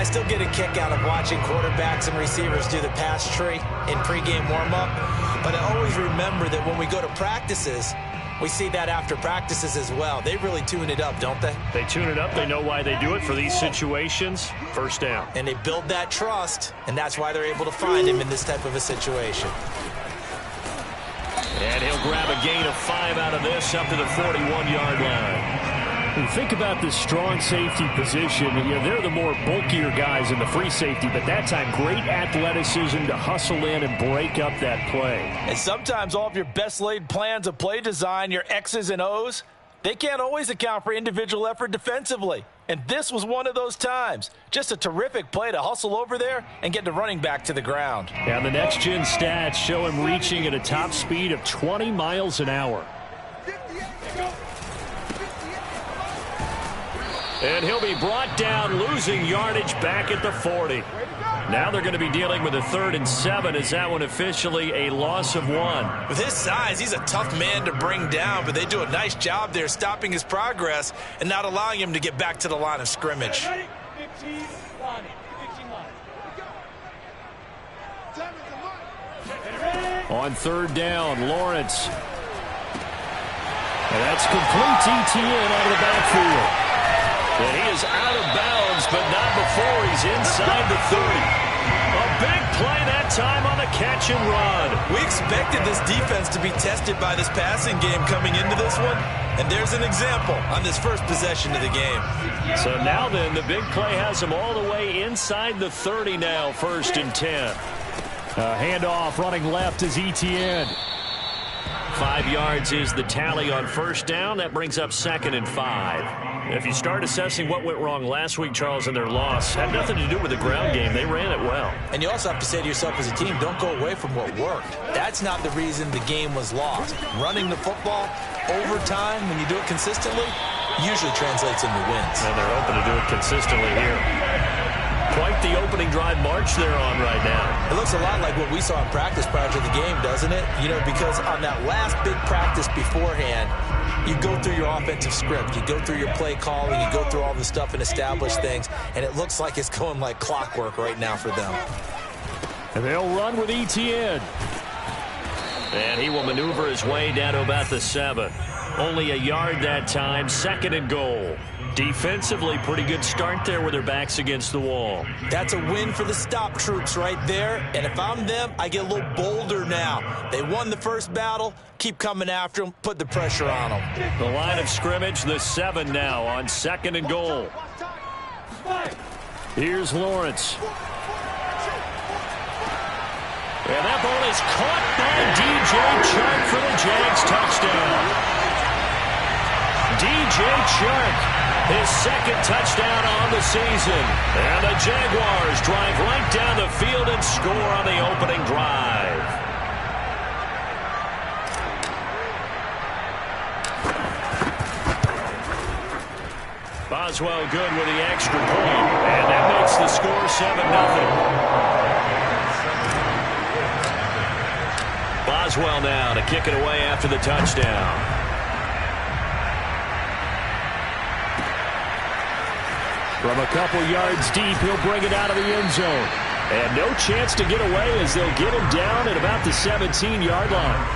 I still get a kick out of watching quarterbacks and receivers do the pass tree in pregame warm-up. But I always remember that when we go to practices, we see that after practices as well. They really tune it up, don't they? They tune it up. They know why they do it for these situations. First down. And they build that trust, and that's why they're able to find him in this type of a situation. And he'll grab a gain of 5 out of this up to the 41-yard line. You think about this strong safety position. They're the more bulkier guys in the free safety, but that time great athleticism to hustle in and break up that play. And sometimes all of your best laid plans of play design, your X's and O's, they can't always account for individual effort defensively. And this was one of those times. Just a terrific play to hustle over there and get the running back to the ground. And the next-gen stats show him reaching at a top speed of 20 miles an hour. And he'll be brought down, losing yardage back at the 40. Now they're going to be dealing with a 3rd and 7 as that one officially a loss of 1. With his size, he's a tough man to bring down, but they do a nice job there stopping his progress and not allowing him to get back to the line of scrimmage. On 3rd down, Lawrence. And that's complete ETN out of the backfield. And he is out of bounds, but not before he's inside the 30. A big play that time on the catch and run. We expected this defense to be tested by this passing game coming into this one, and there's an example on this first possession of the game. So now then, the big play has him all the way inside the 30 now, 1st and 10. Handoff running left is ETN. 5 yards is the tally on 1st down. That brings up 2nd and 5. If you start assessing what went wrong last week, Charles, in their loss, had nothing to do with the ground game. They ran it well. And you also have to say to yourself as a team, don't go away from what worked. That's not the reason the game was lost. Running the football over time, when you do it consistently, usually translates into wins. And they're open to do it consistently here. Quite the opening drive march they're on right now. It looks a lot like what we saw in practice prior to the game, doesn't it? You know, because on that last big practice beforehand, you go through your offensive script, you go through your play calling, you go through all the stuff and establish things, and it looks like it's going like clockwork right now for them. And they'll run with ETN. And he will maneuver his way down to about the 7. Only a yard that time, 2nd and goal. Defensively, pretty good start there with their backs against the wall. That's a win for the stop troops right there. And if I'm them, I get a little bolder now. They won the first battle. Keep coming after them. Put the pressure on them. The line of scrimmage, the 7 now on 2nd and goal. Here's Lawrence. And that ball is caught by DJ Chark for the Jags touchdown. DJ Chark, his 2nd touchdown on the season. And the Jaguars drive right down the field and score on the opening drive. Boswell good with the extra point, and that makes the score 7-0. Boswell now to kick it away after the touchdown. From a couple yards deep, he'll bring it out of the end zone. And no chance to get away as they'll get him down at about the 17-yard line.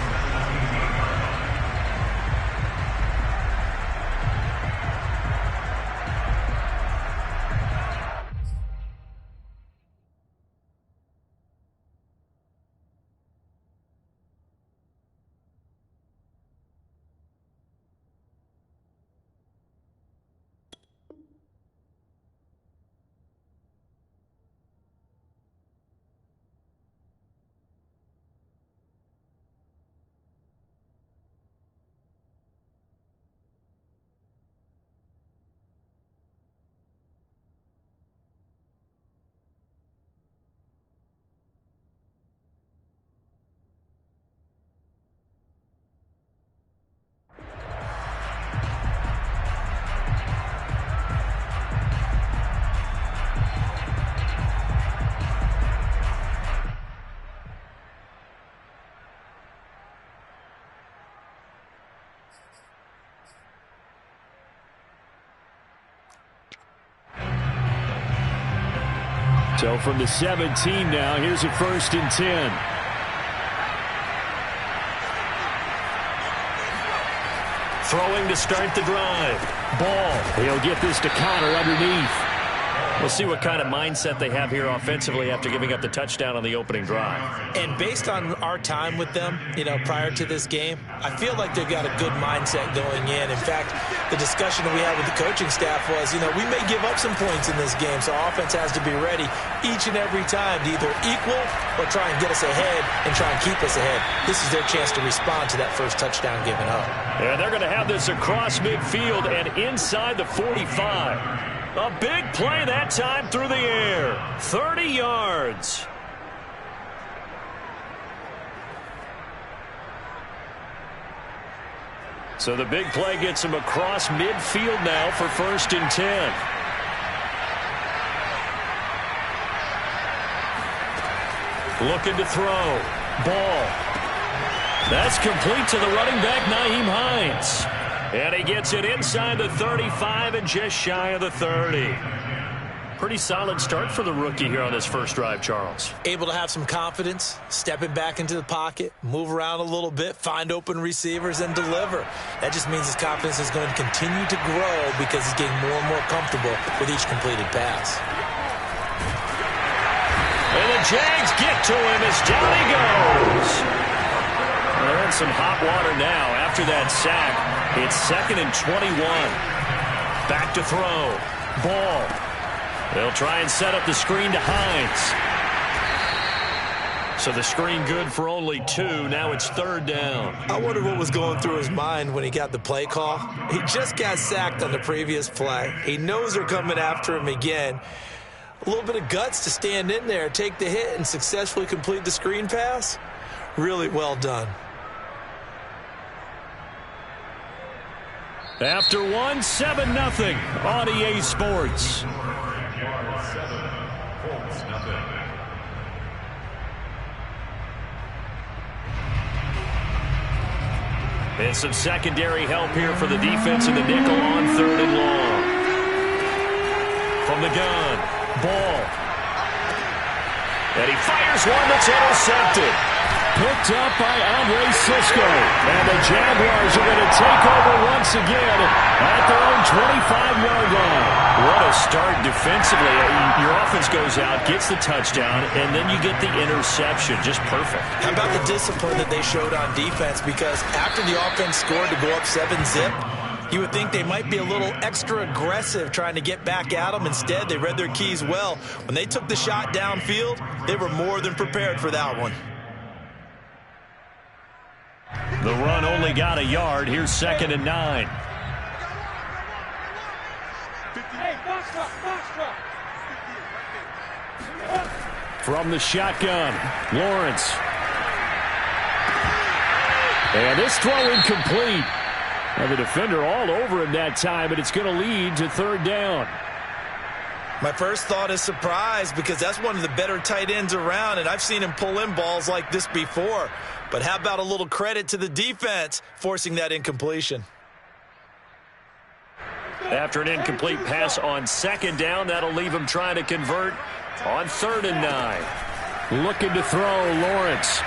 So from the 17 now, here's a 1st and 10. Throwing to start the drive. Ball. He'll get this to Connor underneath. We'll see what kind of mindset they have here offensively after giving up the touchdown on the opening drive. And based on our time with them, prior to this game, I feel like they've got a good mindset going in. In fact, the discussion that we had with the coaching staff was, we may give up some points in this game, so offense has to be ready each and every time to either equal or try and get us ahead and try and keep us ahead. This is their chance to respond to that first touchdown given up. And they're going to have this across midfield and inside the 45. A big play that time through the air. 30 yards. So the big play gets him across midfield now for 1st and 10. Looking to throw. Ball. That's complete to the running back, Nyheim Hines. And he gets it inside the 35 and just shy of the 30. Pretty solid start for the rookie here on this first drive, Charles. Able to have some confidence, stepping back into the pocket, move around a little bit, find open receivers, and deliver. That just means his confidence is going to continue to grow because he's getting more and more comfortable with each completed pass. And the Jags get to him as down he goes. They're in some hot water now after that sack. It's 2nd and 21. Back to throw. Ball. They'll try and set up the screen to Hines. So the screen good for only 2. Now it's 3rd down. I wonder what was going through his mind when he got the play call. He just got sacked on the previous play. He knows they're coming after him again. A little bit of guts to stand in there, take the hit, and successfully complete the screen pass. Really well done. After 1, 7-0 on EA Sports. And some secondary help here for the defense in the nickel on 3rd and long. From the gun, Ball. And he fires one that's intercepted. Picked up by Andre Cisco. And the Jaguars are going to take over once again at their own 25-yard line. What a start defensively. Your offense goes out, gets the touchdown, and then you get the interception. Just perfect. How about the discipline that they showed on defense? Because after the offense scored to go up 7-zip, you would think they might be a little extra aggressive trying to get back at them. Instead, they read their keys well. When they took the shot downfield, they were more than prepared for that one. The run only got a yard. Here's 2nd and 9. From the shotgun, Lawrence. And this throw incomplete. And the defender all over him that time, but it's going to lead to 3rd down. My first thought is surprise because that's one of the better tight ends around, and I've seen him pull in balls like this before. But how about a little credit to the defense forcing that incompletion? After an incomplete pass on 2nd down, that'll leave him trying to convert on 3rd and 9. Looking to throw, Lawrence.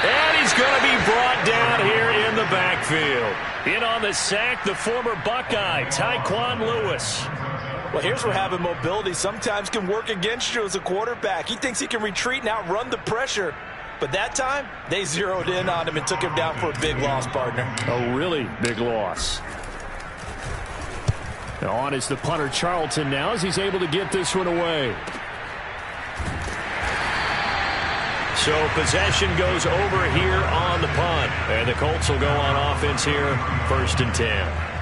And he's going to be brought down here in the backfield. In on the sack, the former Buckeye, Tyquan Lewis. Well, here's where having mobility sometimes can work against you as a quarterback. He thinks he can retreat and outrun the pressure. But that time, they zeroed in on him and took him down for a big loss, partner. A really big loss. On is the punter, Charlton, now as he's able to get this one away. So possession goes over here on the punt. And the Colts will go on offense here, 1st and 10.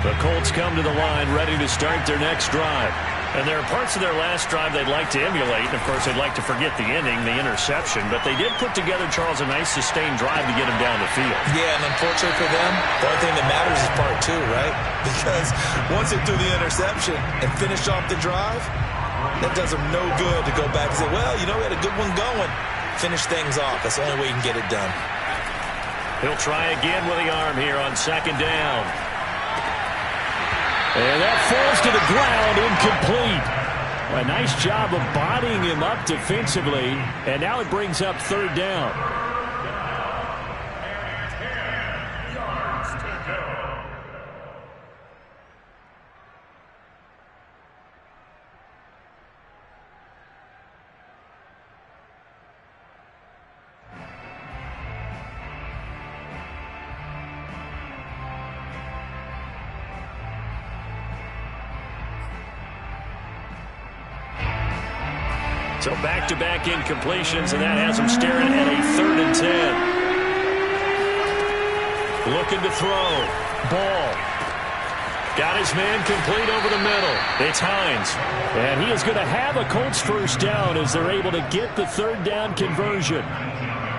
The Colts come to the line ready to start their next drive. And there are parts of their last drive they'd like to emulate. And, of course, they'd like to forget the ending, the interception. But they did put together, Charles, a nice sustained drive to get them down the field. Yeah, and unfortunately for them, the only thing that matters is part 2, right? Because once they threw the interception and finished off the drive, that does them no good to go back and say, well, we had a good one going. finish things off. That's the only way you can get it done. He'll try again with the arm here on second down. And that falls to the ground, incomplete. A nice job of bodying him up defensively, and now it brings up third down. So back-to-back incompletions, and that has him staring at a 3rd and 10. Looking to throw. Ball. Got his man complete over the middle. It's Hines. And he is going to have a Colts first down as they're able to get the third down conversion.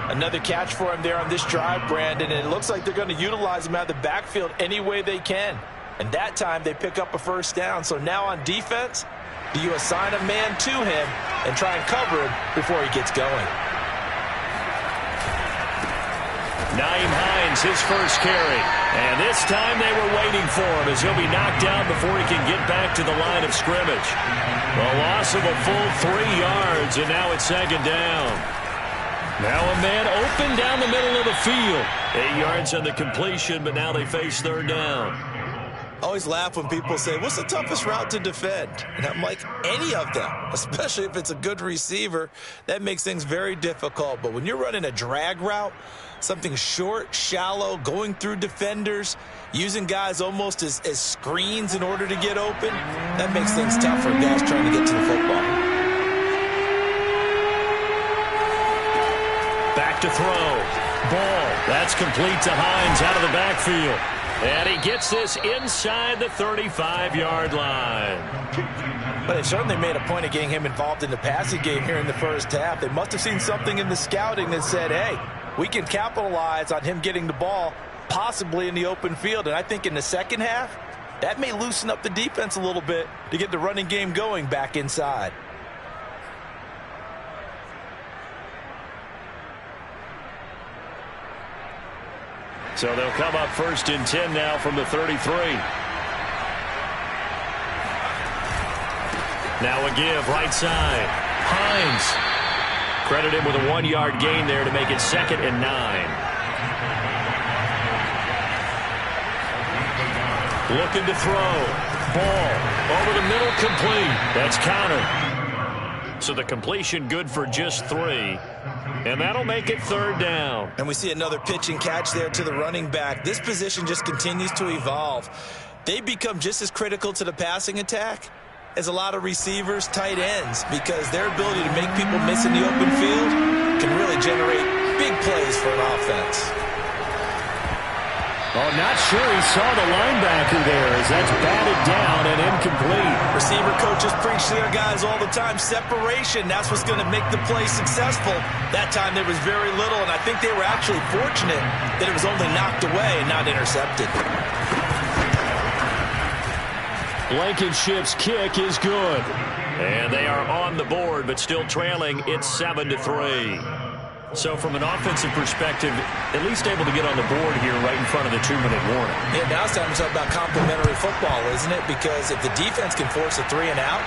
Another catch for him there on this drive, Brandon, and it looks like they're going to utilize him out of the backfield any way they can. And that time they pick up a first down. So now on defense, do you assign a man to him and try and cover him before he gets going? Nyheim Hines, his first carry. And this time they were waiting for him as he'll be knocked down before he can get back to the line of scrimmage. A loss of a full 3 yards, and now it's second down. Now a man open down the middle of the field. 8 yards on the completion, but now they face third down. I always laugh when people say, what's the toughest route to defend? And I'm like, any of them, especially if it's a good receiver. That makes things very difficult. But when you're running a drag route, something short, shallow, going through defenders, using guys almost as screens in order to get open, that makes things tough for guys trying to get to the football. Back to throw. Ball. That's complete to Hines out of the backfield. And he gets this inside the 35-yard line. But they certainly made a point of getting him involved in the passing game here in the first half. They must have seen something in the scouting that said, hey, we can capitalize on him getting the ball possibly in the open field. And I think in the second half, that may loosen up the defense a little bit to get the running game going back inside. So they'll come up 1st and 10 now from the 33. Now a give, right side. Hines. Credit him with a 1-yard gain there to make it 2nd and 9. Looking to throw. Ball. Over the middle, complete. That's countered. So the completion good for just 3. And that'll make it 3rd down. And we see another pitch and catch there to the running back. This position just continues to evolve. They become just as critical to the passing attack as a lot of receivers, tight ends, because their ability to make people miss in the open field can really generate big plays for an offense. Oh, not sure he saw the linebacker there as that's batted down and incomplete. Receiver coaches preach to their guys all the time. Separation, that's what's going to make the play successful. That time there was very little, and I think they were actually fortunate that it was only knocked away and not intercepted. Blankenship's kick is good. And they are on the board, but still trailing. It's 7-3. So from an offensive perspective, at least able to get on the board here right in front of the 2-minute warning. Yeah, now it's time to talk about complementary football, isn't it? Because if the defense can force a 3 and out,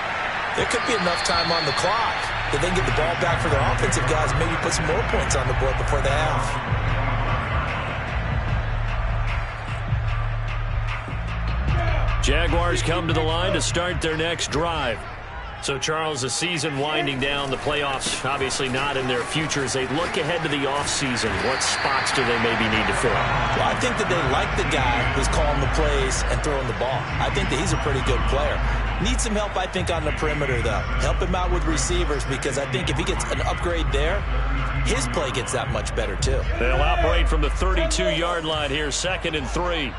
there could be enough time on the clock that they can get the ball back for their offensive guys and maybe put some more points on the board before the half. Jaguars come to the line to start their next drive. So, Charles, the season winding down, the playoffs obviously not in their future. As they look ahead to the offseason, what spots do they maybe need to fill? Well, I think that they like the guy who's calling the plays and throwing the ball. I think that he's a pretty good player. Needs some help, I think, on the perimeter, though. Help him out with receivers, because I think if he gets an upgrade there, his play gets that much better, too. They'll operate from the 32-yard line here, 2nd and 3.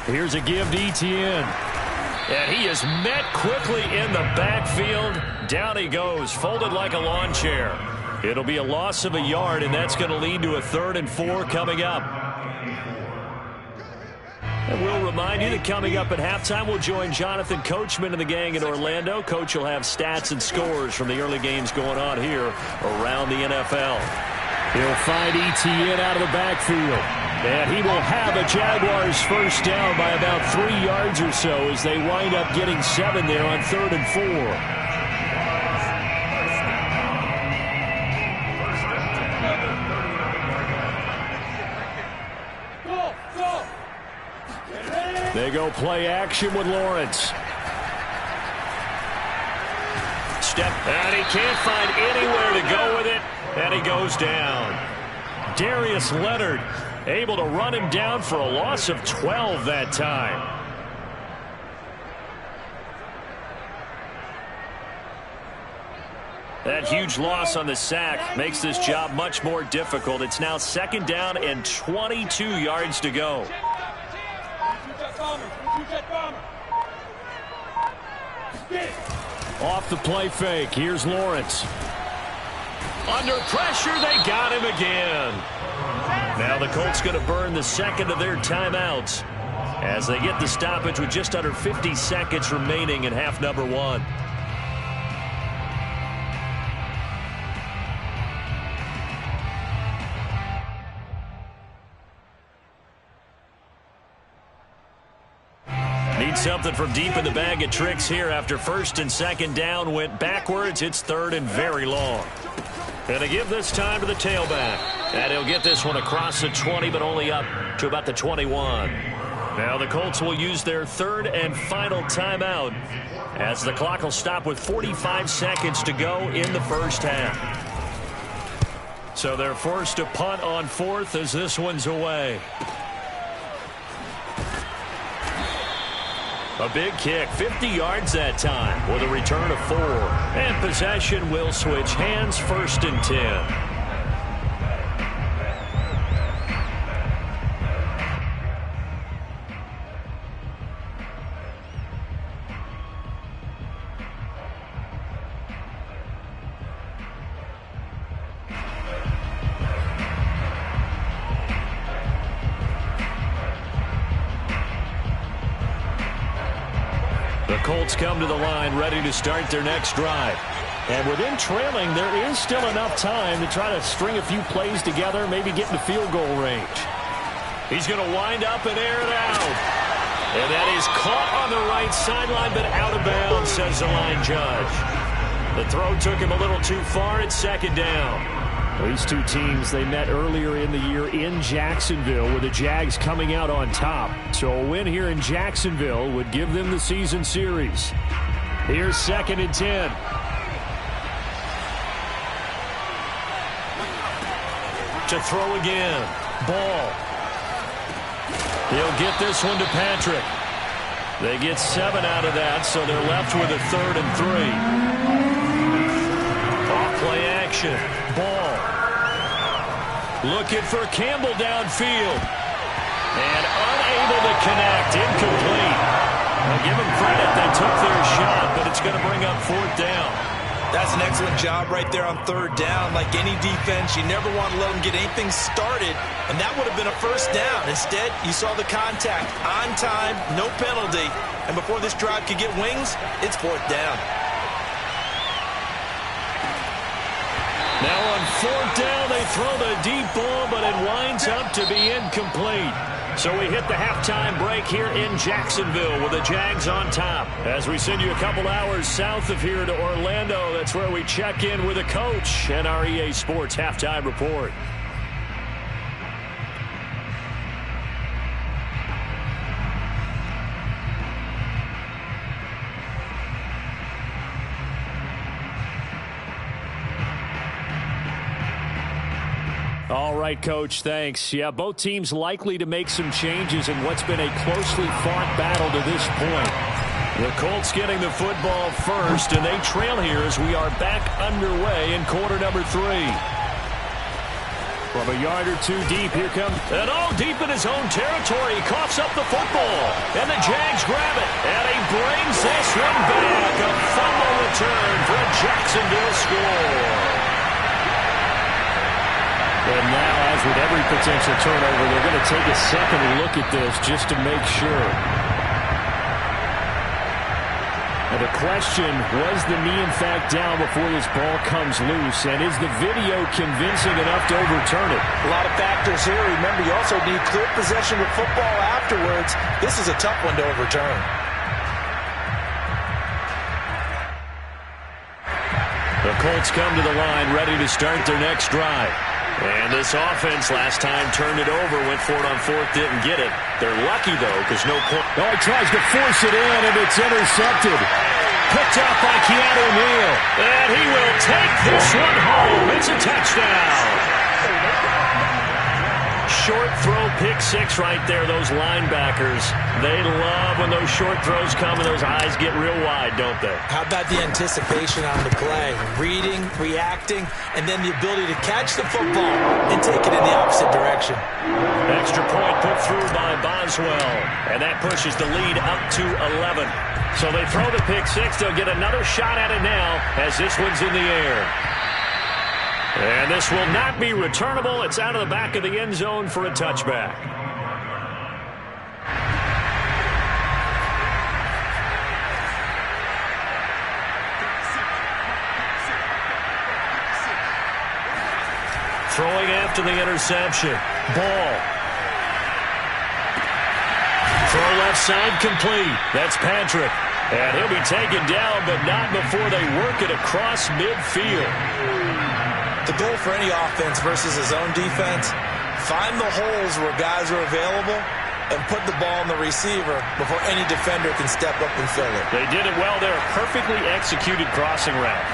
Here's a give to Etienne. And he is met quickly in the backfield. Down he goes, folded like a lawn chair. It'll be a loss of a yard, and that's going to lead to a 3rd and 4 coming up. And we'll remind you that coming up at halftime, we'll join Jonathan Coachman and the gang in Orlando. Coach will have stats and scores from the early games going on here around the NFL. He'll find Etienne out of the backfield. And he will have a Jaguars first down by about 3 yards or so as they wind up getting 7 there on 3rd and 4. They go play action with Lawrence. Step, and he can't find anywhere to go with it, and he goes down. Darius Leonard able to run him down for a loss of 12 that time. That huge loss on the sack makes this job much more difficult. It's now 2nd down and 22 yards to go. Off the play fake. Here's Lawrence. Under pressure, they got him again. Now the Colts going to burn the 2nd of their timeouts as they get the stoppage with just under 50 seconds remaining in half number 1. Something from deep in the bag of tricks here after 1st and 2nd down went backwards. It's 3rd and very long. And to give this time to the tailback. And he'll get this one across the 20, but only up to about the 21. Now the Colts will use their 3rd and final timeout as the clock will stop with 45 seconds to go in the first half. So they're forced to punt on 4th as this one's away. A big kick, 50 yards that time with a return of 4. And possession will switch hands, 1st and 10. Colts come to the line ready to start their next drive. And within trailing, there is still enough time to try to string a few plays together, maybe get in the field goal range. He's going to wind up and air it out. And that is caught on the right sideline, but out of bounds, says the line judge. The throw took him a little too far. It's 2nd down. These two teams, they met earlier in the year in Jacksonville with the Jags coming out on top. So a win here in Jacksonville would give them the season series. Here's 2nd and 10. To throw again. Ball. He'll get this one to Patrick. They get 7 out of that, so they're left with a 3rd and 3. Off play action. Ball. Looking for Campbell downfield. And unable to connect. Incomplete. I'll give them credit. They took their shot, but it's going to bring up 4th down. That's an excellent job right there on 3rd down. Like any defense, you never want to let them get anything started, and that would have been a 1st down. Instead, you saw the contact on time, no penalty, and before this drive could get wings, it's 4th down. Now on 4th down, they throw the deep ball, but it winds up to be incomplete. So we hit the halftime break here in Jacksonville with the Jags on top. As we send you a couple hours south of here to Orlando, that's where we check in with the coach and our EA Sports halftime report. All right, Coach, thanks. Yeah, both teams likely to make some changes in what's been a closely fought battle to this point. The Colts getting the football first, and they trail here as we are back underway in quarter number 3. From a yard or two deep, here comes... And all deep in his own territory, he coughs up the football. And the Jags grab it, and he brings this one back. A fumble return for a Jacksonville score. And now, as with every potential turnover, they're going to take a second look at this just to make sure. And the question, was the knee in fact down before this ball comes loose? And is the video convincing enough to overturn it? A lot of factors here. Remember, you also need clear possession of football afterwards. This is a tough one to overturn. The Colts come to the line, ready to start their next drive. And this offense last time turned it over, went for it on fourth, didn't get it. They're lucky, though, because no point. Oh, he tries to force it in, and it's intercepted. Picked off by Keanu Neal. And he will take this one home. It's a touchdown. Short throw, pick six right there. Those linebackers, they love when those short throws come and those eyes get real wide, don't they? How about the anticipation on the play? Reading, reacting, and then the ability to catch the football and take it in the opposite direction. Extra point put through by Boswell. And that pushes the lead up to 11. So they throw the pick six. They'll get another shot at it now as this one's in the air. And this will not be returnable. It's out of the back of the end zone for a touchback. Throwing after the interception. Ball. Throw left side complete. That's Patrick. And he'll be taken down, but not before they work it across midfield. The goal for any offense versus his own defense, find the holes where guys are available and put the ball in the receiver before any defender can step up and fill it. They did it well there. Perfectly executed crossing route.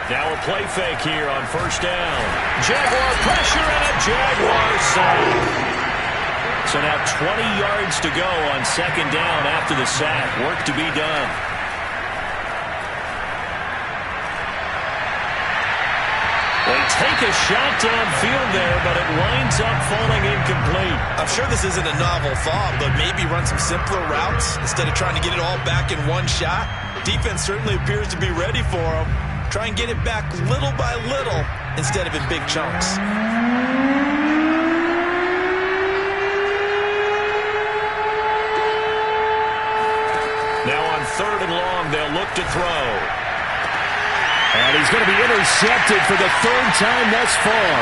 Now a play fake here on first down. Jaguar pressure and a Jaguar sack. So now 20 yards to go on second down after the sack. Work to be done. They take a shot downfield there, but it winds up falling incomplete. I'm sure this isn't a novel thought, but maybe run some simpler routes instead of trying to get it all back in one shot. Defense certainly appears to be ready for them. Try and get it back little by little instead of in big chunks. Now on third and long, they'll look to throw. And he's going to be intercepted for the third time thus far.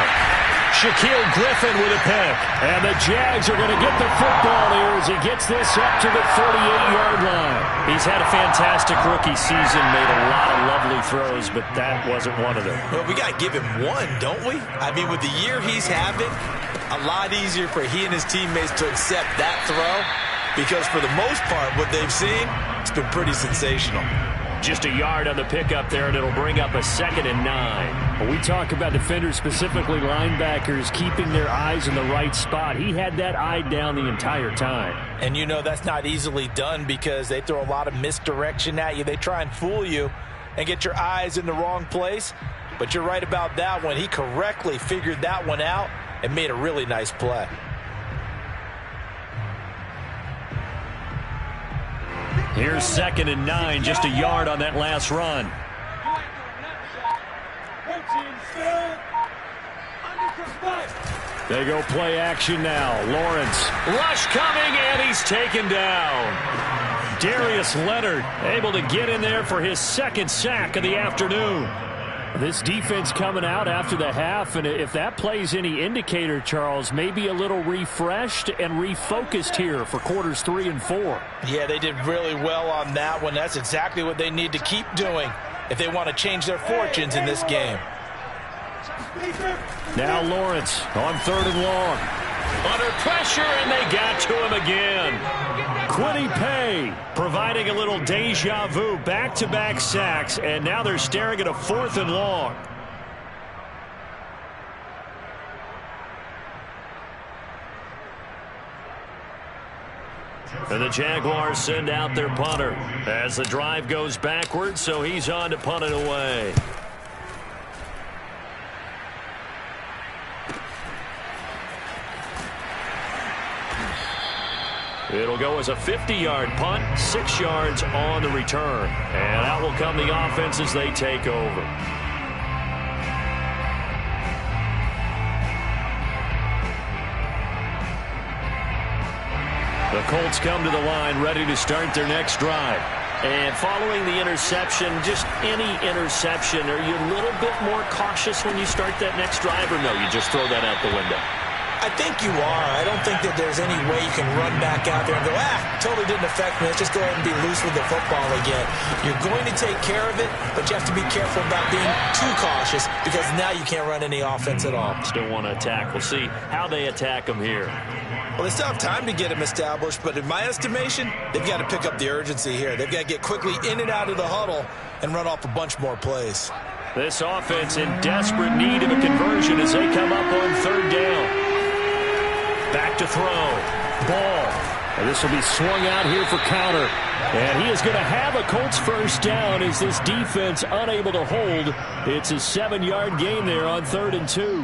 Shaquill Griffin with a pick. And the Jags are going to get the football here as he gets this up to the 48-yard line. He's had a fantastic rookie season, made a lot of lovely throws, but that wasn't one of them. Well, we got to give him one, don't we? I mean, with the year he's having, a lot easier for he and his teammates to accept that throw because for the most part, what they've seen, it's been pretty sensational. Just a yard on the pickup there, and it'll bring up a 2nd and 9. When we talk about defenders, specifically linebackers, keeping their eyes in the right spot. He had that eye down the entire time. And you know that's not easily done because they throw a lot of misdirection at you. They try and fool you and get your eyes in the wrong place. But you're right about that one. He correctly figured that one out and made a really nice play. Here's 2nd and 9, just a yard on that last run. They go play action now. Lawrence. Rush coming, and he's taken down. Darius Leonard able to get in there for his second sack of the afternoon. This defense coming out after the half, and if that plays any indicator, Charles, maybe a little refreshed and refocused here for quarters 3 and 4. Yeah, they did really well on that one. That's exactly what they need to keep doing if they want to change their fortunes in this game. Now Lawrence on 3rd and long. Under pressure, and they got to him again. Kwity Paye providing a little deja vu, back-to-back sacks, and now they're staring at a 4th and long. And the Jaguars send out their punter as the drive goes backwards, so he's on to punt it away. It'll go as a 50-yard punt, 6 yards on the return. And out will come the offense as they take over. The Colts come to the line ready to start their next drive. And following the interception, just any interception, are you a little bit more cautious when you start that next drive, or no, you just throw that out the window? I think you are. I don't think that there's any way you can run back out there and go, totally didn't affect me. Let's just go ahead and be loose with the football again. You're going to take care of it, but you have to be careful about being too cautious because now you can't run any offense at all. Still want to attack. We'll see how they attack them here. Well, they still have time to get him established, but in my estimation, they've got to pick up the urgency here. They've got to get quickly in and out of the huddle and run off a bunch more plays. This offense in desperate need of a conversion as they come up on third down. Back to throw. Ball. And this will be swung out here for counter. And he is going to have a Colts first down as this defense unable to hold. It's a 7-yard gain there on 3rd and 2.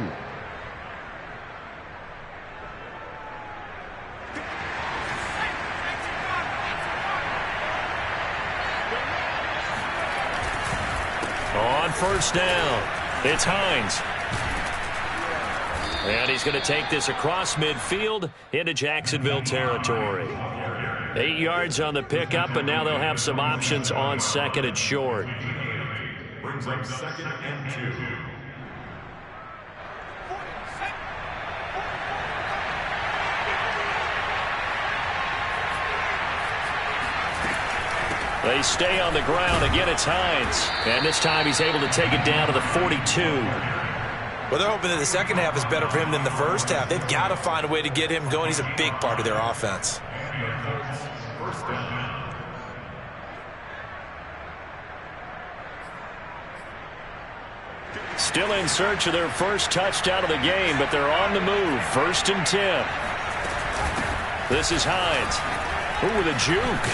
On first down, it's Hines. And he's going to take this across midfield into Jacksonville territory. 8 yards on the pickup, and now they'll have some options on 2nd and short. Brings up 2nd and 2. They stay on the ground. Again, it's Hines. And this time he's able to take it down to the 42. Well, they're hoping that the second half is better for him than the first half. They've got to find a way to get him going. He's a big part of their offense. Still in search of their first touchdown of the game, but they're on the move. 1st and 10. This is Hines. Ooh, with a juke.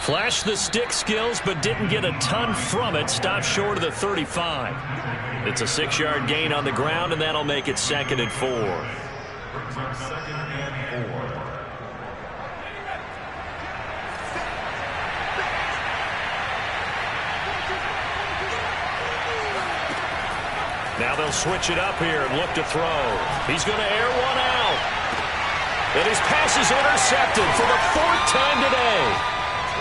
Flashed the stick skills, but didn't get a ton from it. Stopped short of the 35. It's a 6-yard gain on the ground, and that'll make it 2nd and 4. Now they'll switch it up here and look to throw. He's going to air one out. And his pass is intercepted for the 4th time today.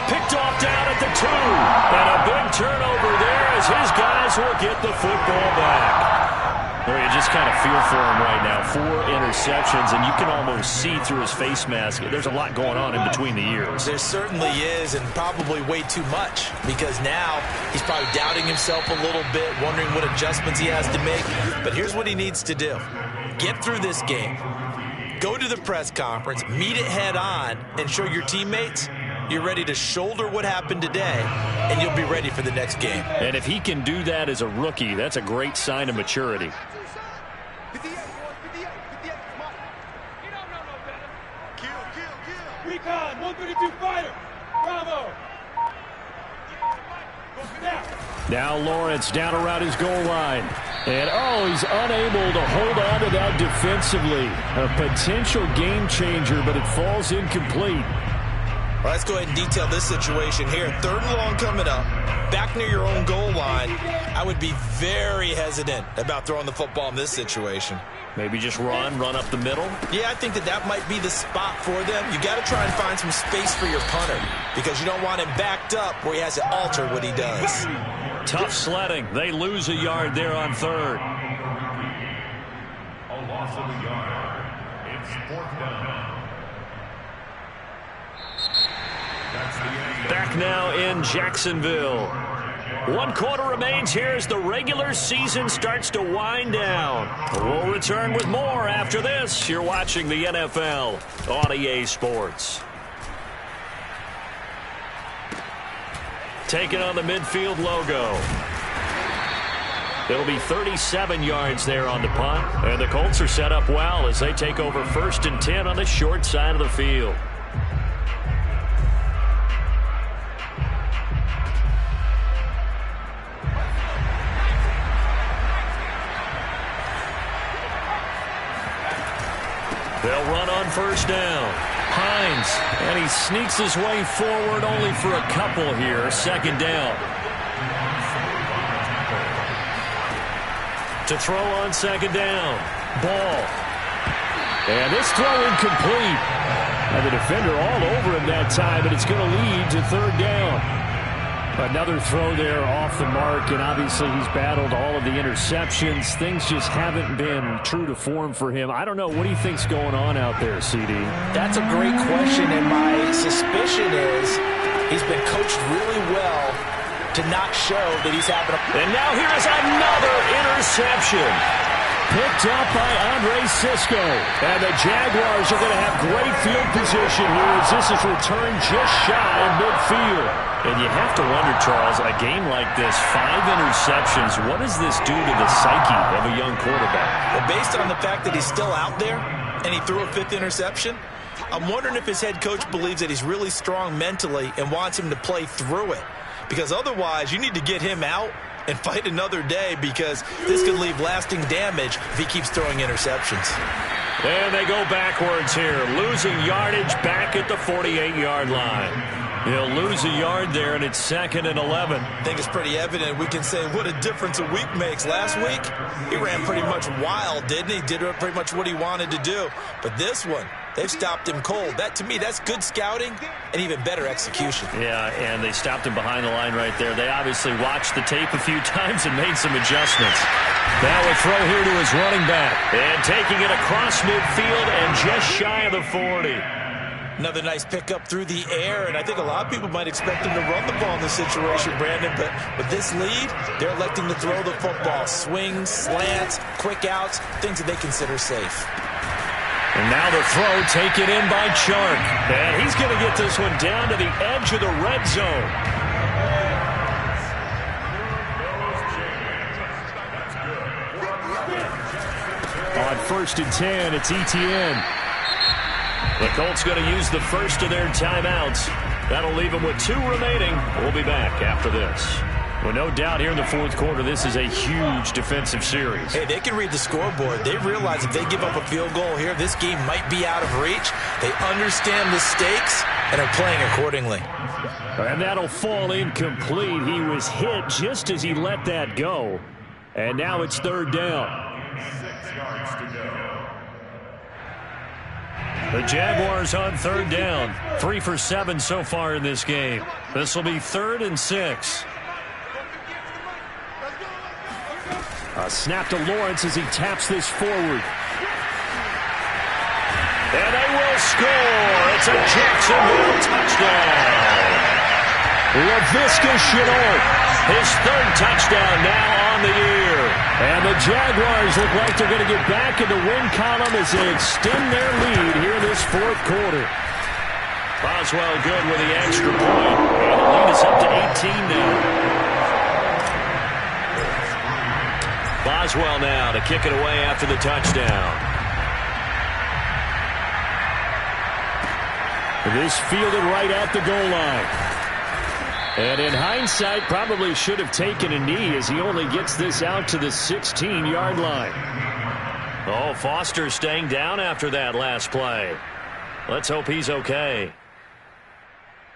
Picked off down at the 2. And a big turnover there as his guys will get the football back. Well, you just kind of feel for him right now. 4 interceptions, and you can almost see through his face mask. There's a lot going on in between the ears. There certainly is, and probably way too much, because now he's probably doubting himself a little bit, wondering what adjustments he has to make. But here's what he needs to do. Get through this game. Go to the press conference, meet it head on, and show your teammates you're ready to shoulder what happened today, and you'll be ready for the next game. And if he can do that as a rookie, that's a great sign of maturity. Recon, 132 fighter. Bravo. Now Lawrence down around his goal line. And, he's unable to hold on to that defensively. A potential game changer, but it falls incomplete. Well, let's go ahead and detail this situation here. 3rd and long coming up. Back near your own goal line. I would be very hesitant about throwing the football in this situation. Maybe just run up the middle? Yeah, I think that might be the spot for them. You got to try and find some space for your punter because you don't want him backed up where he has to alter what he does. Tough sledding. They lose a yard there on 3rd. A loss of a yard. It's 4th down. Back now in Jacksonville. 1 quarter remains here as the regular season starts to wind down. We'll return with more after this. You're watching the NFL on EA Sports. Taking on the midfield logo. It'll be 37 yards there on the punt. And the Colts are set up well as they take over 1st and 10 on the short side of the field. They'll run on 1st down. Hines, and he sneaks his way forward only for a couple here. 2nd down. To throw on 2nd down. Ball. And this throw incomplete. And the defender all over him that time, and it's going to lead to third down. Another throw there off the mark, and obviously he's battled all of the interceptions. Things just haven't been true to form for him. I don't know. What do you think's going on out there, CD? That's a great question, and my suspicion is he's been coached really well to not show that he's having a... And now here is another interception. Picked up by Andre Cisco. And the Jaguars are going to have great field position here as this is returned just shy of midfield. And you have to wonder, Charles, a game like this, 5 interceptions, what does this do to the psyche of a young quarterback? Well, based on the fact that he's still out there and he threw a 5th interception, I'm wondering if his head coach believes that he's really strong mentally and wants him to play through it. Because otherwise, you need to get him out and fight another day, because this could leave lasting damage if he keeps throwing interceptions. And they go backwards here, losing yardage back at the 48-yard line. He'll lose a yard there, and it's 2nd and 11. I think it's pretty evident. We can say what a difference a week makes. Last week, he ran pretty much wild, didn't he? Did pretty much what he wanted to do. But this one, they've stopped him cold. That, to me, that's good scouting and even better execution. Yeah, and they stopped him behind the line right there. They obviously watched the tape a few times and made some adjustments. Now a throw here to his running back. And taking it across midfield and just shy of the 40. Another nice pickup through the air, and I think a lot of people might expect him to run the ball in this situation, Brandon, but with this lead, they're electing to throw the football. Swings, slants, quick outs, things that they consider safe. And now the throw taken in by Chark. And he's going to get this one down to the edge of the red zone. On 1st and 10, it's Etienne. The Colts going to use the first of their timeouts. That'll leave them with 2 remaining. We'll be back after this. Well, no doubt here in the 4th quarter, this is a huge defensive series. Hey, they can read the scoreboard. They realize if they give up a field goal here, this game might be out of reach. They understand the stakes and are playing accordingly. And that'll fall incomplete. He was hit just as he let that go. And now it's 3rd down. 6 yards to go. The Jaguars on 3rd down. 3 for 7 so far in this game. This will be 3rd and 6. A snap to Lawrence as he taps this forward. And they will score. It's a Jacksonville touchdown. Laviska Shenault, his 3rd touchdown now on the year. And the Jaguars look like they're going to get back in the win column as they extend their lead here in this 4th quarter. Boswell good with the extra point. And the lead is up to 18 now. Boswell now to kick it away after the touchdown. This fielded right at the goal line. And in hindsight, probably should have taken a knee as he only gets this out to the 16-yard line. Oh, Foster staying down after that last play. Let's hope he's okay.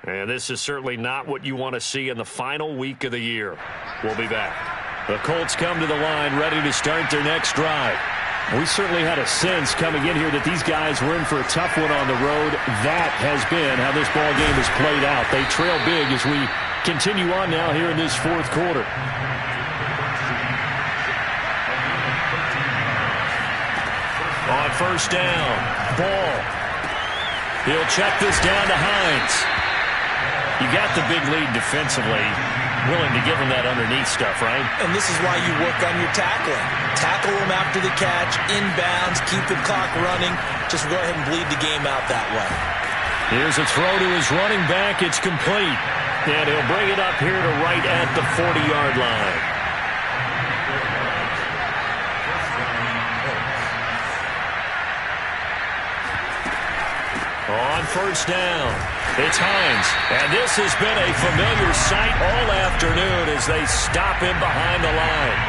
And this is certainly not what you want to see in the final week of the year. We'll be back. The Colts come to the line ready to start their next drive. We certainly had a sense coming in here that these guys were in for a tough one on the road. That has been how this ball game has played out. They trail big as we continue on now here in this 4th quarter. On 1st down, Ball. He'll check this down to Hines. You got the big lead defensively. Willing to give him that underneath stuff, right? And this is why you work on your tackling. Tackle him after the catch, inbounds, keep the clock running. Just go ahead and bleed the game out that way. Here's a throw to his running back. It's complete. And he'll bring it up here to right at the 40-yard line. On 1st down, it's Hines. And this has been a familiar sight all afternoon as they stop him behind the line.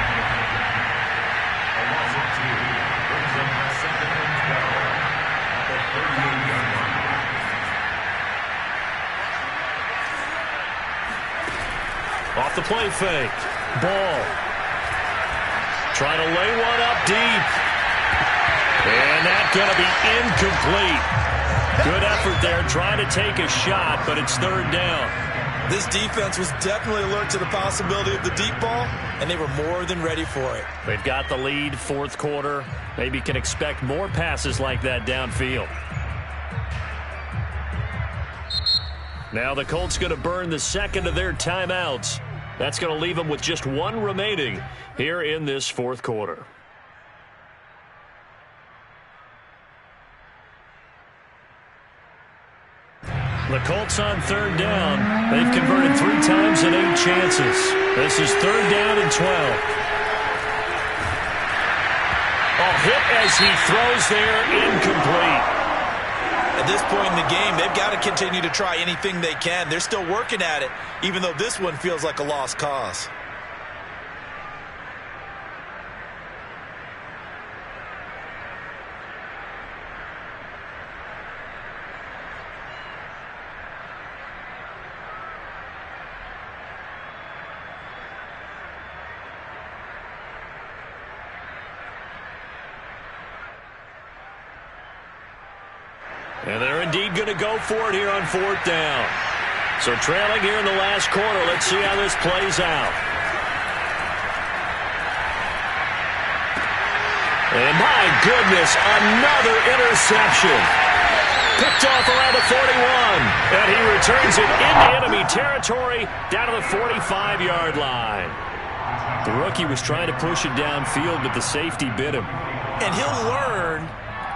Off the play fake. Ball. Trying to lay one up deep. And that going to be incomplete. Good effort there trying to take a shot, but it's third down. This defense was definitely alert to the possibility of the deep ball, and they were more than ready for it. They've got the lead, fourth quarter. Maybe can expect more passes like that downfield. Now the Colts going to burn the second of their timeouts. That's going to leave them with just one remaining here in this fourth quarter. The Colts on third down. They've converted 3 times in 8 chances. This is third down and 12. A hit as he throws there, incomplete. At this point in the game, they've got to continue to try anything they can. They're still working at it, even though this one feels like a lost cause. And they're indeed going to go for it here on fourth down. So trailing here in the last quarter. Let's see how this plays out. And my goodness, another interception. Picked off around the 41. And he returns it into enemy territory down to the 45-yard line. The rookie was trying to push it downfield, but the safety bit him. And he'll learn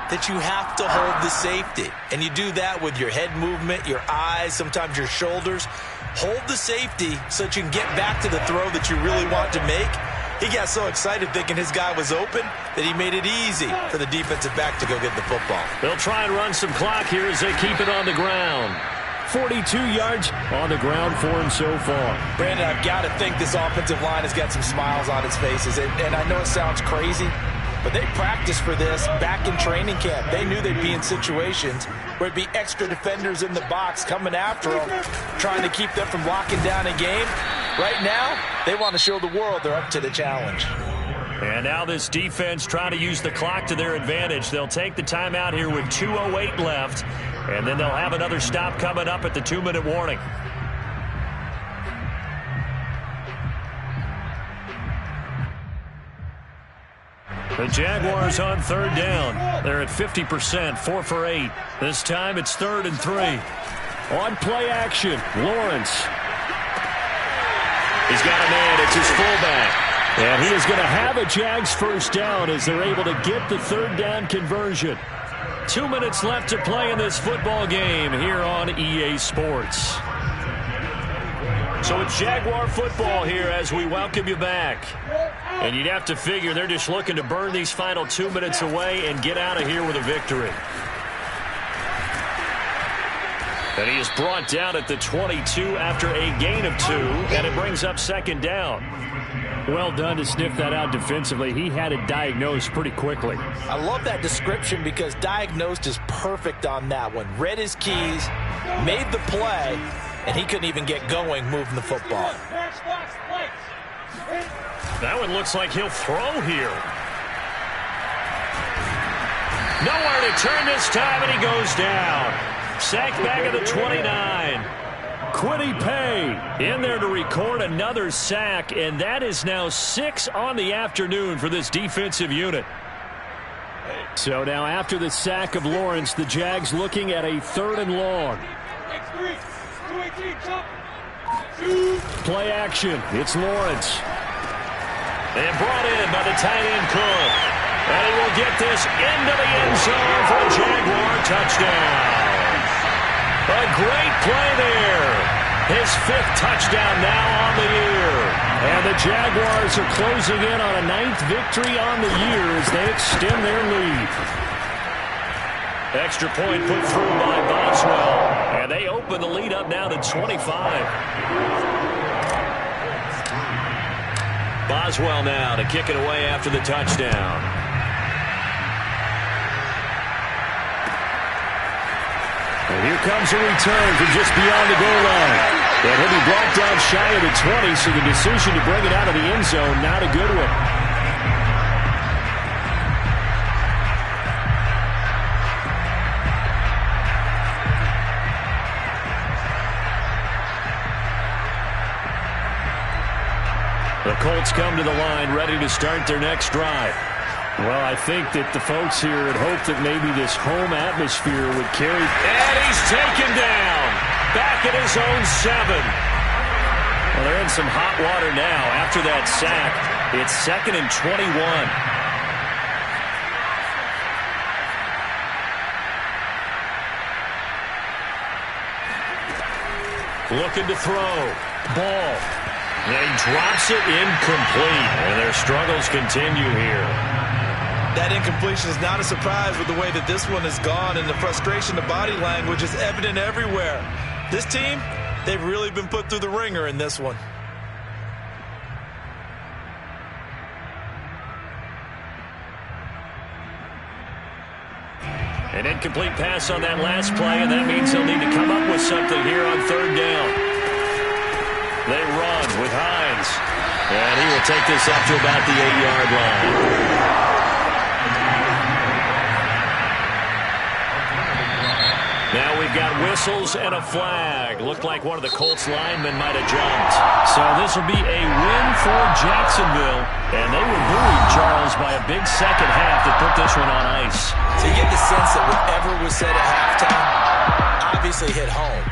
that you have to hold the safety. And you do that with your head movement, your eyes, sometimes your shoulders. Hold the safety so that you can get back to the throw that you really want to make. He got so excited thinking his guy was open that he made it easy for the defensive back to go get the football. They'll try and run some clock here as they keep it on the ground. 42 yards on the ground for him so far. Brandon, I've got to think this offensive line has got some smiles on its faces. And I know it sounds crazy, but they practiced for this back in training camp. They knew they'd be in situations where it'd be extra defenders in the box coming after them, trying to keep them from locking down a game. Right now, they want to show the world they're up to the challenge. And now this defense trying to use the clock to their advantage. They'll take the timeout here with 2:08 left, and then they'll have another stop coming up at the 2-minute warning. The Jaguars on third down. They're at 50%, 4 for 8. This time it's 3rd and 3. On play action, Lawrence. He's got a man. It's his fullback. And he is going to have a Jags first down as they're able to get the third down conversion. 2 minutes left to play in this football game here on EA Sports. So it's Jaguar football here as we welcome you back. And you'd have to figure they're just looking to burn these final 2 minutes away and get out of here with a victory. And he is brought down at the 22 after a gain of 2, and it brings up second down. Well done to sniff that out defensively. He had it diagnosed pretty quickly. I love that description because diagnosed is perfect on that one. Read his keys, made the play, and he couldn't even get going moving the football. That one looks like he'll throw here. Nowhere to turn this time, and he goes down. Sacked back at the 29. Kwity Paye in there to record another sack, and that is now 6 on the afternoon for this defensive unit. So now after the sack of Lawrence, the Jags looking at a 3rd and long. Play action. It's Lawrence. And brought in by the tight end Cook. And he will get this into the end zone for a Jaguar touchdown. A great play there. His 5th touchdown now on the year. And the Jaguars are closing in on a 9th victory on the year as they extend their lead. Extra point put through by Boswell. And they open the lead up now to 25. Boswell now to kick it away after the touchdown. And here comes a return from just beyond the goal line. And he'll be brought down shy of the 20, so the decision to bring it out of the end zone, not a good one. Colts come to the line, ready to start their next drive. Well, I think that the folks here had hoped that maybe this home atmosphere would carry. And he's taken down. Back at his own 7. Well, they're in some hot water now after that sack. It's 2nd and 21. Looking to throw. Ball. And he drops it incomplete. And their struggles continue here. That incompletion is not a surprise with the way that this one has gone, and the frustration, the body language is evident everywhere. This team, they've really been put through the ringer in this one. An incomplete pass on that last play, and that means they'll need to come up with something here on 3rd down. They run with Hines, and he will take this up to about the 8-yard line. Now we've got whistles and a flag. Looked like one of the Colts linemen might have jumped. So this will be a win for Jacksonville. And they were buoyed, Charles, by a big second half that put this one on ice. So you get the sense that whatever was said at halftime obviously hit home.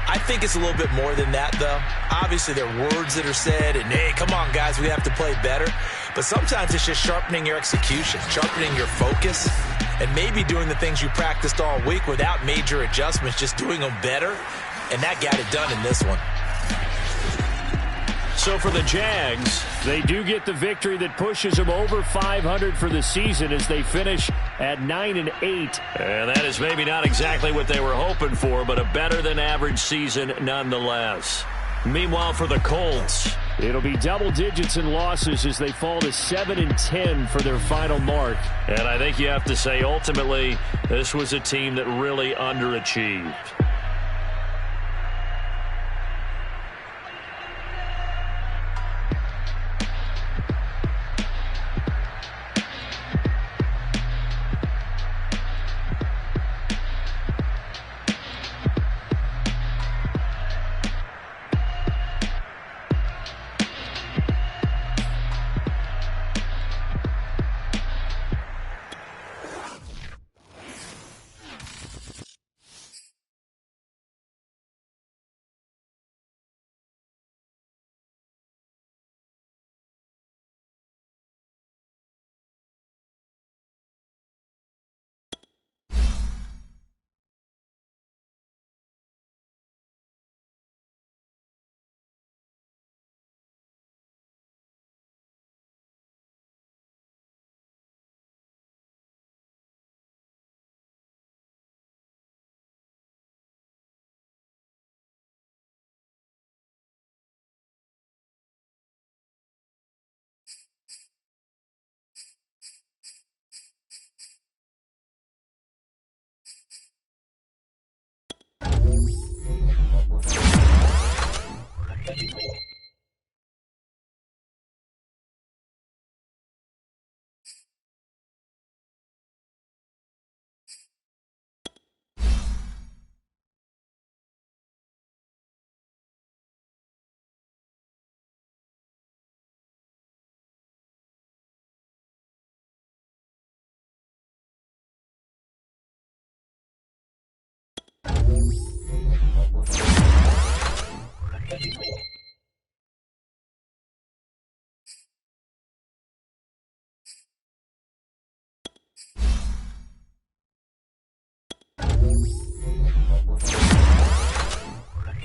I think it's a little bit more than that, though. Obviously, there are words that are said, and, hey, come on, guys, we have to play better. But sometimes it's just sharpening your execution, sharpening your focus, and maybe doing the things you practiced all week without major adjustments, just doing them better. And that got it done in this one. So for the Jags, they do get the victory that pushes them over 500 for the season as they finish at 9-8. And that is maybe not exactly what they were hoping for, but a better than average season nonetheless. Meanwhile, for the Colts, it'll be double digits in losses as they fall to 7-10 for their final mark. And I think you have to say, ultimately, this was a team that really underachieved.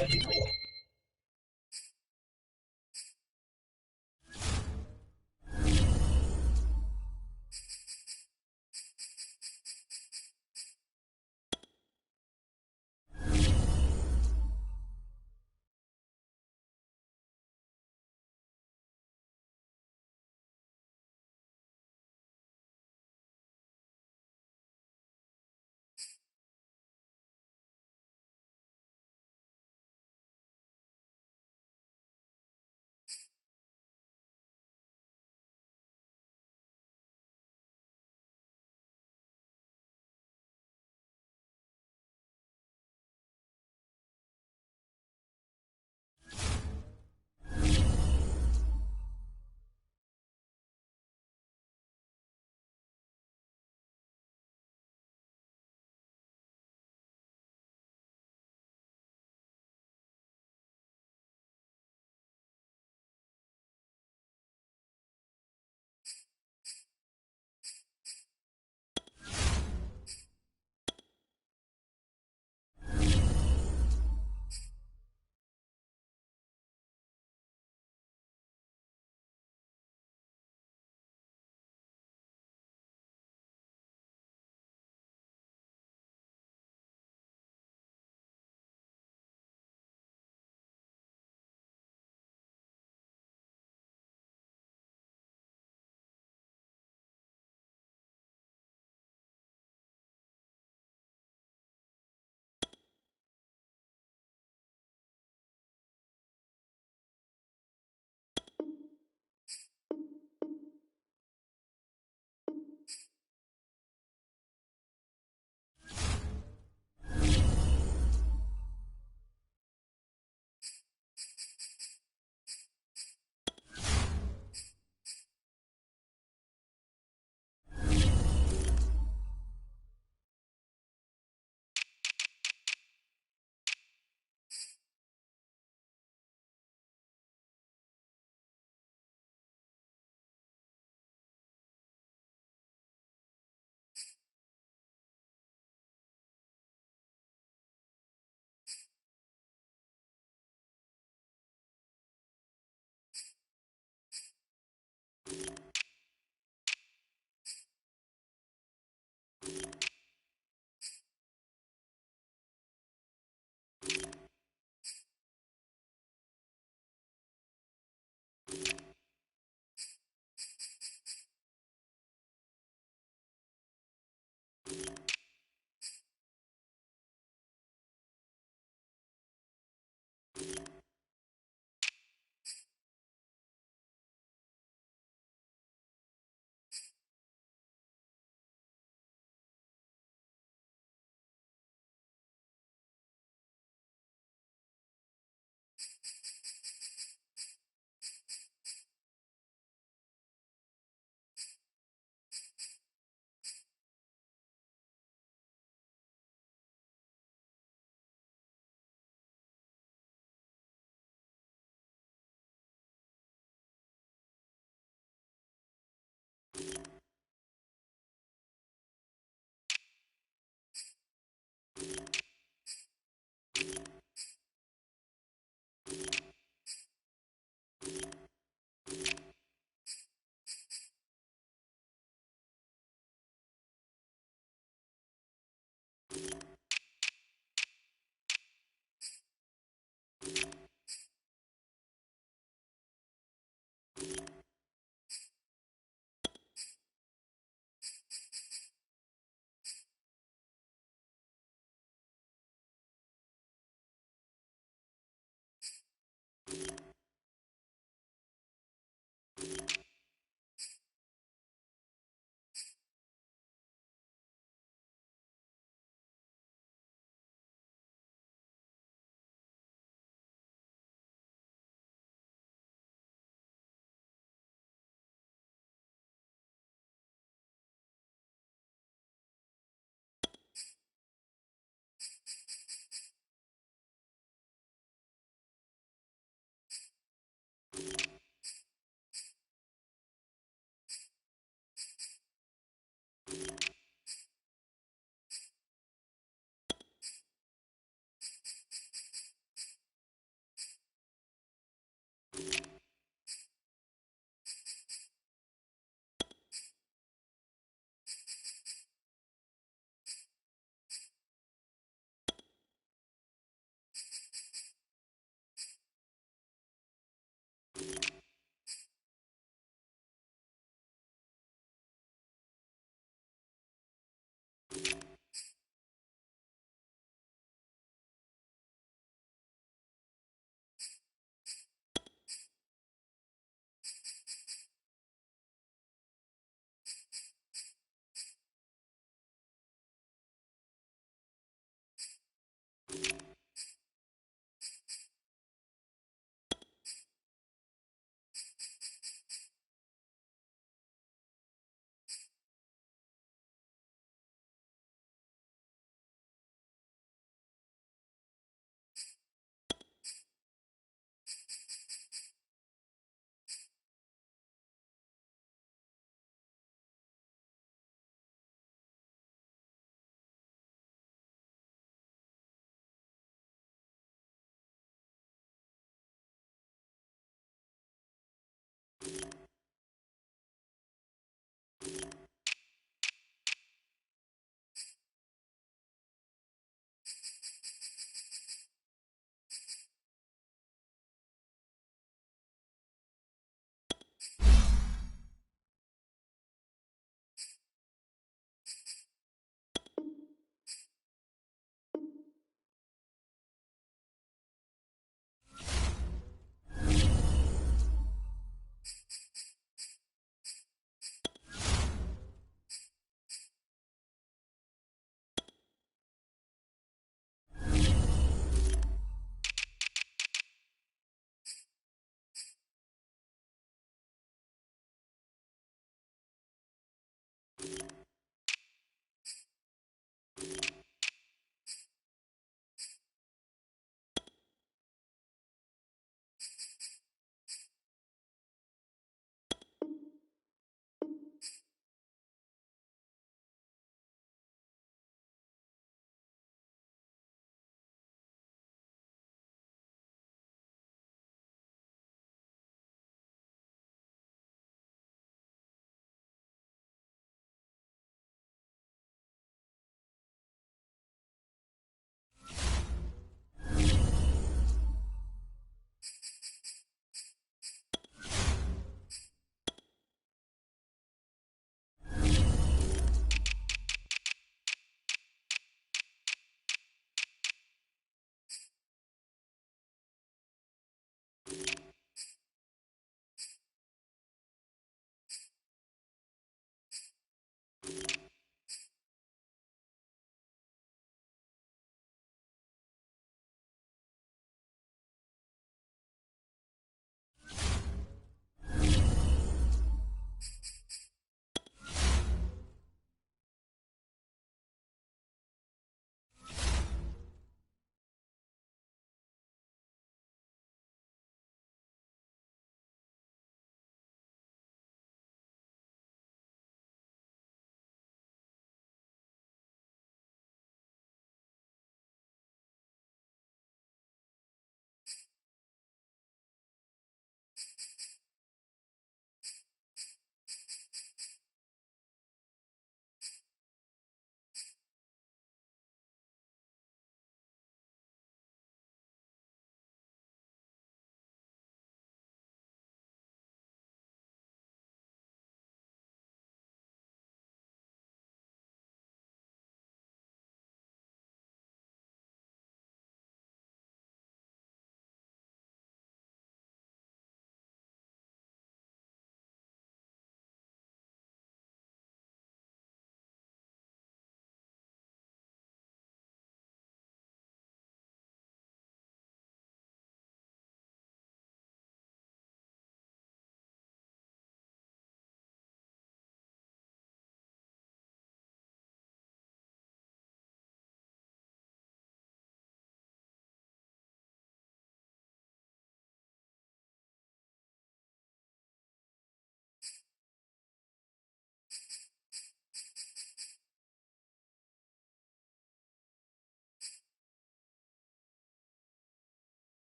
Thank you.